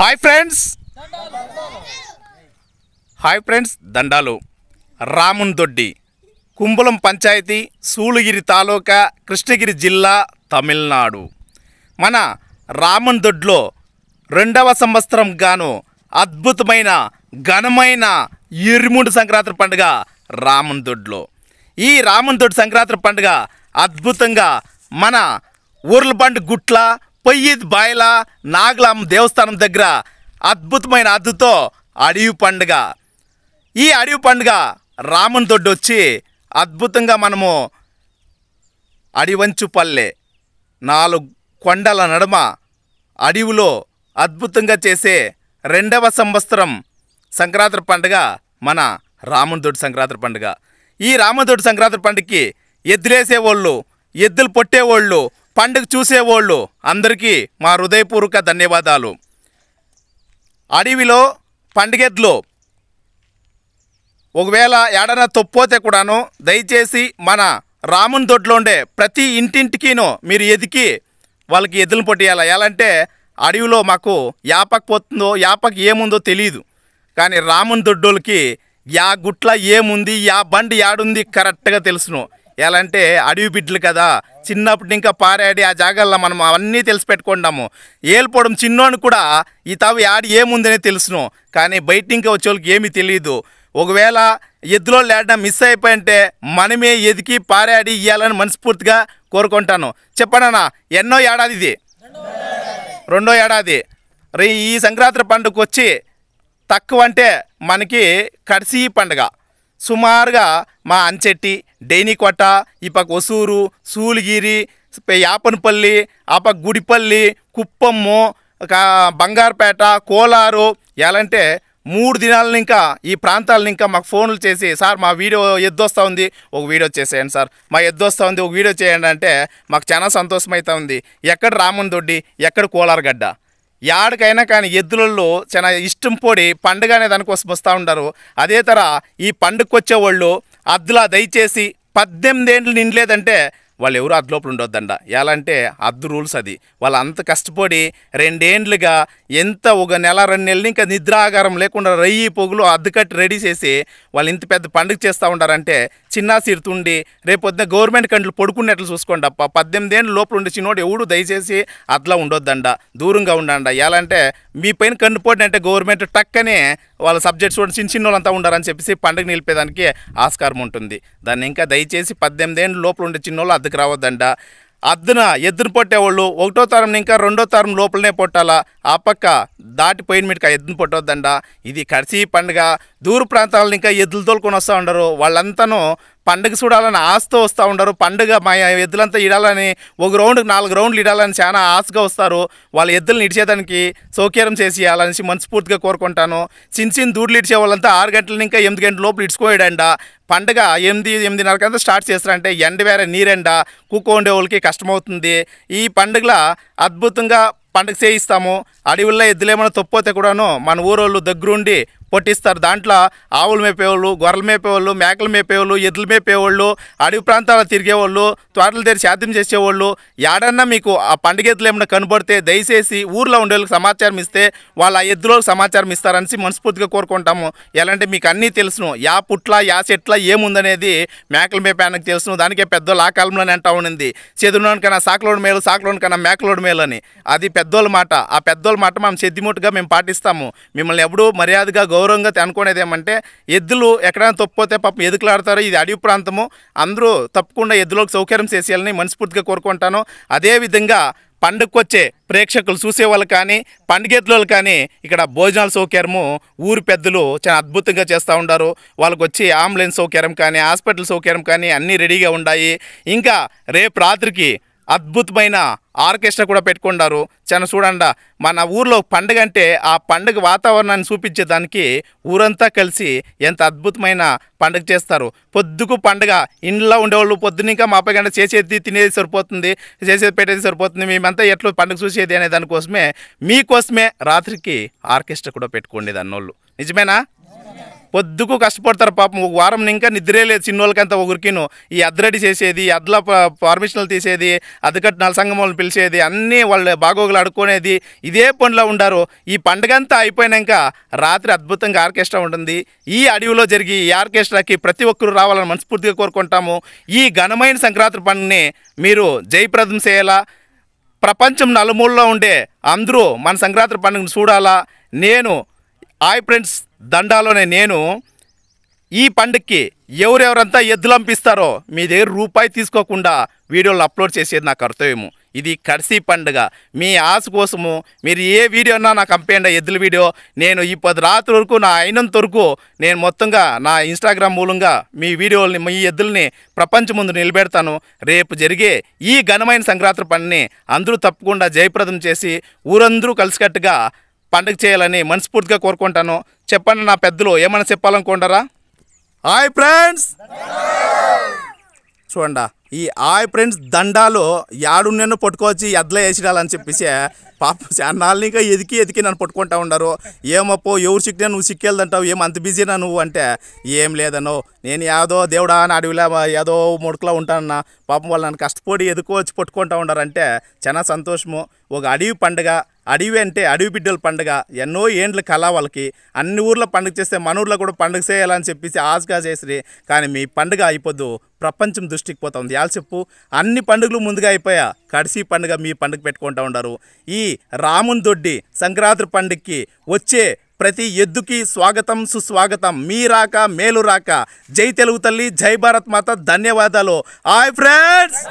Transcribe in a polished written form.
Hi friends దండాలు రామున్ దొడ్డి కుంబలం పంచాయతీ సూళగిరి తాలూకా కృష్ణగిరి జిల్లా తమిళనాడు. మన రామున్ దొడ్లో 2వ సంవత్సరం గాను అద్భుతమైన ఘనమైన ఇరుముండు సంక్రాంతి పండుగ రామున్ దొడ్లో. ఈ రామున్ దొడ్డి సంక్రాంతి పండుగ అద్భుతంగా మన ఊర్లబండ్ గుట్ల పొయ్యిద్ బాయల నాగలాం దేవస్థానం దగ్గర అద్భుతమైన అద్దుతో అడవి పండుగ. ఈ అడవి పండుగ రామున్ దొడ్డి వచ్చి అద్భుతంగా మనము అడివంచుపల్లె 4 కొండల నడుమ అడవిలో అద్భుతంగా చేసే 2వ సంవత్సరం సంక్రాంతి పండుగ మన రామున్ దొడ్డి సంక్రాంతి పండుగ. ఈ రామున్ దొడ్డి సంక్రాంతి పండుగకి ఎద్దులేసేవాళ్ళు, ఎద్దులు పొట్టేవాళ్ళు, పండుగ చూసేవాళ్ళు అందరికీ మా హృదయపూర్వక ధన్యవాదాలు. అడవిలో పండుగెద్దులు ఒకవేళ ఏడైనా తప్పోతే కూడాను దయచేసి మన రామున్ దొడ్లో ఉండే ప్రతి ఇంటింటికినో మీరు ఎదికి వాళ్ళకి ఎద్దులను పొట్టేయాలి. ఎలా అంటే అడవిలో మాకు యాపకు పోతుందో యాపకు ఏముందో తెలియదు, కానీ రామున్ దొడ్డోళ్ళకి యా గుట్ల ఏముంది యా బండి యాడుంది కరెక్ట్గా తెలుసును. ఎలా అంటే అడవి బిడ్డలు కదా, చిన్నప్పుడు ఇంకా పారాడి ఆ జాగాల్లో మనం అవన్నీ తెలిసి పెట్టుకుంటాము. ఏల్పోవడం చిన్నోని కూడా ఈ తావు యాడి ఏముందనే తెలుసును, కానీ బయట ఇంకా వచ్చేవాళ్ళకి ఏమీ తెలియదు. ఒకవేళ ఎద్దులో లేడడం మిస్ అయిపోయింటే మనమే ఎదికి పారాడి ఇవ్వాలని మనస్ఫూర్తిగా కోరుకుంటాను. చెప్పనన్నా ఎన్నో ఏడాది ఇది 2వ ఏడాది. ఈ సంక్రాంతి పండుగ వచ్చి తక్కువ అంటే మనకి కడిసి పండుగ సుమారుగా మా అంచెట్టి, డైనికోట, ఈ పక్క ఒసూరు, సూళగిరి, యాపనపల్లి, ఆ పక్క గుడిపల్లి, కుప్పము, బంగారుపేట, కోలారు ఎలాంటే 3 దినాలను ఇంకా ఈ ప్రాంతాలను ఇంకా మాకు ఫోన్లు చేసి సార్ మా వీడియో ఎద్దొస్తూ ఉంది ఒక వీడియో చేసేయండి సార్, మా ఎద్దొస్తూ ఉంది ఒక వీడియో చేయండి అంటే మాకు చాలా సంతోషం అవుతూ ఉంది. ఎక్కడ రామున్ దొడ్డి, ఎక్కడ కోలారగడ్డ, యాడికైనా కానీ ఎద్దులలో చాలా ఇష్టం పొడి పండుగ అనే దానికోసం వస్తూ ఉంటారు. అదే తర ఈ పండుగకు వచ్చేవాళ్ళు అద్దులా దయచేసి 18 ఏళ్ళు నిండలేదంటే వాళ్ళు ఎవరు అద్దు లోపల ఉండొద్దండ. ఎలా అంటే అద్దు రూల్స్ అది. వాళ్ళు అంత కష్టపడి 2 ఏండ్లుగా ఎంత ఒక నెల 2 నెలలు ఇంకా నిద్రాగారం లేకుండా రయ్యి పొగులు అద్దు కట్టి రెడీ చేసి వాళ్ళు ఇంత పెద్ద పండుగ చేస్తూ ఉంటారంటే చిన్న సిరుతుండి రేపొద్దున గవర్నమెంట్ కంట్లు పడుకునేట్లు చూసుకోండి అప్ప. 18 ఏళ్ళు లోపల ఉండి చిన్నోడు ఎవడు దయచేసి అట్లా ఉండొద్దండ, దూరంగా ఉండండ. ఎలా అంటే మీ పైన కన్ను పోటీ గవర్నమెంట్ టక్కనే వాళ్ళ సబ్జెక్ట్స్ కూడా చిన్న వాళ్ళంతా ఉండారని చెప్పేసి పండుగ నిలిపేదానికి ఆస్కారం ఉంటుంది. దాన్ని ఇంకా దయచేసి 18 ఏళ్ళు లోపల ఉండే చిన్నోళ్ళు అద్దెకు రావద్దండ. ఎద్దును పొట్టేవాళ్ళు 1వ తరం ఇంకా 2వ తరం లోపలనే పొట్టాలా, ఆ పక్క దాటిపోయిన మీదకి ఆ ఎద్దును పొట్టవద్దండ. ఇది కడిసి పండుగ. దూర ప్రాంతాలను ఇంకా ఎద్దులు తోలుకొని వస్తూ ఉండరు, వాళ్ళంతాను పండుగ చూడాలని ఆశతో వస్తూ ఉండరు. పండుగ మా ఎద్దులంతా ఇడాలని 1 రౌండ్కి 4 రౌండ్లు ఇడాలని చాలా ఆశగా వస్తారు. వాళ్ళ ఎద్దులను ఇడిచేదానికి సౌకర్యం చేసి ఇవ్వాలనేసి మనస్ఫూర్తిగా కోరుకుంటాను. చిన్న దూడ్లు ఇడిచే వాళ్ళంతా 6 గంటల ఇంకా 8 గంటల లోపల ఇడ్చుకోయాడండ. పండుగ 8-8:30 స్టార్ట్ చేస్తారంటే ఎండ వేరే నీరెండ కుక్క ఉండే వాళ్ళకి కష్టమవుతుంది. ఈ పండుగల అద్భుతంగా పండుగ చేయిస్తాము. అడవుల్లో ఎద్దులేమైనా తప్పితే కూడాను మన ఊరోళ్ళు దగ్గరుండి పొట్టిస్తారు. దాంట్లో ఆవులు మేపేవాళ్ళు, గొర్రెలు మేపేవాళ్ళు, మేకలు మేపేవాళ్ళు, ఎద్దులు మేపేవాళ్ళు, అడవి ప్రాంతాల్లో తిరిగేవాళ్ళు, తోటలు తెరి శాద్యం చేసేవాళ్ళు యాడన్నా మీకు ఆ పండుగ ఎద్దులు ఏమైనా కనబడితే దయచేసి ఊర్లో ఉండే వాళ్ళకి సమాచారం ఇస్తే వాళ్ళ ఆ ఎద్దులకు సమాచారం ఇస్తారని మనస్ఫూర్తిగా కోరుకుంటాము. ఎలాంటి మీకు అన్నీ తెలుసును, యా పుట్ల యా చెట్ల ఏముందనేది మేకలు మేపానికి తెలుసును. దానికే పెద్దోళ్ళు ఆ కాలంలోనే అంటూ ఉండింది, చదువులోని కన్నా సాకులోని మేలు, సాకులోని కన్నా మేకలోని మేలు అని. అది పెద్దోళ్ళ మాట. ఆ పెద్దోళ్ళ మాట మనం చెద్దిముట్టుగా మేము పాటిస్తాము. మిమ్మల్ని ఎప్పుడూ మర్యాదగా గౌరవంగా అనుకునేది ఏమంటే ఎద్దులు ఎక్కడైనా తప్పిపోతే పాపం ఎదుకులాడతారు. ఇది అడవి ప్రాంతము, అందరూ తప్పకుండా ఎద్దులకు సౌకర్యం చేసేయాలని మనస్ఫూర్తిగా కోరుకుంటాను. అదేవిధంగా పండుగకు వచ్చే ప్రేక్షకులు చూసేవాళ్ళు కానీ పండుగెద్దులు కానీ ఇక్కడ భోజనాల సౌకర్యము ఊరి పెద్దలు చాలా అద్భుతంగా చేస్తూ ఉంటారు. వాళ్ళకి వచ్చి అంబులెన్స్ సౌకర్యం కానీ హాస్పిటల్ సౌకర్యం కానీ అన్నీ రెడీగా ఉన్నాయి. ఇంకా రేపు రాత్రికి అద్భుతమైన ఆర్కెస్ట్రా కూడా పెట్టుకుంటారు. చాలా చూడండి, మన ఊర్లో పండుగ అంటే ఆ పండుగ వాతావరణాన్ని చూపించేదానికి ఊరంతా కలిసి ఎంత అద్భుతమైన పండుగ చేస్తారు. పొద్దుకు పండుగ ఇంట్లో ఉండేవాళ్ళు పొద్దున ఇంకా మా అప్ప గంట చేసేది తినేది సరిపోతుంది, చేసేది పెట్టేది సరిపోతుంది, మేమంతా ఎట్లా పండుగ చూసేది అనే దానికోసమే మీకోసమే రాత్రికి ఆర్కెస్ట్రా కూడా పెట్టుకోండి అన్నోళ్ళు. నిజమేనా? పొద్దుకు కష్టపడతారు పాపం. ఒక వారం ఇంకా నిద్రే లేదు చిన్నోళ్ళకంతా ఒకరికిను. ఈ అద్దరెడీ చేసేది, అద్ల పర్మిషన్లు తీసేది, అద్దకట్టిన సంఘం వాళ్ళని పిలిచేది, అన్నీ వాళ్ళు బాగోగులు అడుక్కునేది, ఇదే పనిలో ఉండారు. ఈ పండుగ అంతా అయిపోయినాక రాత్రి అద్భుతంగా ఆర్కెస్ట్రా ఉంటుంది. ఈ అడవిలో జరిగి ఈ ఆర్కెస్ట్రాకి ప్రతి ఒక్కరు రావాలని మనస్ఫూర్తిగా కోరుకుంటాము. ఈ ఘనమైన సంక్రాంతి పండుగని మీరు జయప్రదం చేయాలా. ప్రపంచం నలుమూలలో ఉండే అందరూ మన సంక్రాంతి పండుగను చూడాలా. నేను హాయ్ ఫ్రెండ్స్ దండాలోనే నేను ఈ పండుగకి ఎవరెవరంతా ఎద్దులు పంపిస్తారో మీ దగ్గర రూపాయి తీసుకోకుండా వీడియోలు అప్లోడ్ చేసేది నా కర్తవ్యము. ఇది కడిసి పండుగ. మీ ఆశ కోసము మీరు ఏ వీడియో అన్నా నాకు పంపేయండి, ఎద్దుల వీడియో. నేను ఈ 10 రాత్రి వరకు నా అయినంత వరకు నేను మొత్తంగా నా ఇన్స్టాగ్రామ్ మూలంగా మీ వీడియోల్ని, మీ ఎద్దుల్ని ప్రపంచం ముందు నిలబెడతాను. రేపు జరిగే ఈ ఘనమైన సంక్రాంతి పండుగని అందరూ తప్పకుండా జయప్రదం చేసి ఊరందరూ కలిసికట్టుగా పండుగ చేయాలని మనస్ఫూర్తిగా కోరుకుంటాను. చెప్పండి నా పెద్దలు ఏమైనా చెప్పాలనుకుంటారా? హాయ్ ఫ్రెండ్స్ చూడండి, ఈ హాయ్ ఫ్రెండ్స్ దండాలు యాడున్నెన్నో పట్టుకోవచ్చు ఎద్దులో వేసిడాలని చెప్పేసి పాపం చాన్నాళ్ళు ఇంకా ఎదికి నన్ను పట్టుకుంటా ఉన్నారు. ఏమప్పో ఎవరు సిక్కినా నువ్వు సిక్కేళ్ళదంటావు, ఏం అంత బిజీనా నువ్వు అంటే, ఏం లేదనో నేను ఏదో దేవుడా అని అడవిలో ఏదో ముడుకులో ఉంటానన్నా. పాపం వాళ్ళు నన్ను కష్టపడి ఎదుకోవచ్చి పట్టుకుంటా ఉన్నారంటే చాలా సంతోషము. ఒక అడవి పండుగ, అడవి అంటే అడవి బిడ్డల పండుగ, ఎన్నో ఏండ్ల కళ వాళ్ళకి. అన్ని ఊర్లో పండుగ చేస్తే మన ఊర్లో కూడా పండుగ చేయాలని చెప్పేసి ఆశగా చేసి, కానీ మీ పండుగ అయిపోద్దు ప్రపంచం దృష్టికి పోతుంది. యాలు చెప్పు, అన్ని పండుగలు ముందుగా అయిపోయా, కడిసి పండుగ మీ పండుగ పెట్టుకుంటూ ఉంటారు. ఈ రాముని దొడ్డి సంక్రాంతి పండుగకి వచ్చే ప్రతి ఎద్దుకి స్వాగతం సుస్వాగతం. మీ రాక మేలు రాక. జై తెలుగు తల్లి, జై భారత్ మాత. ధన్యవాదాలు. Hi friends.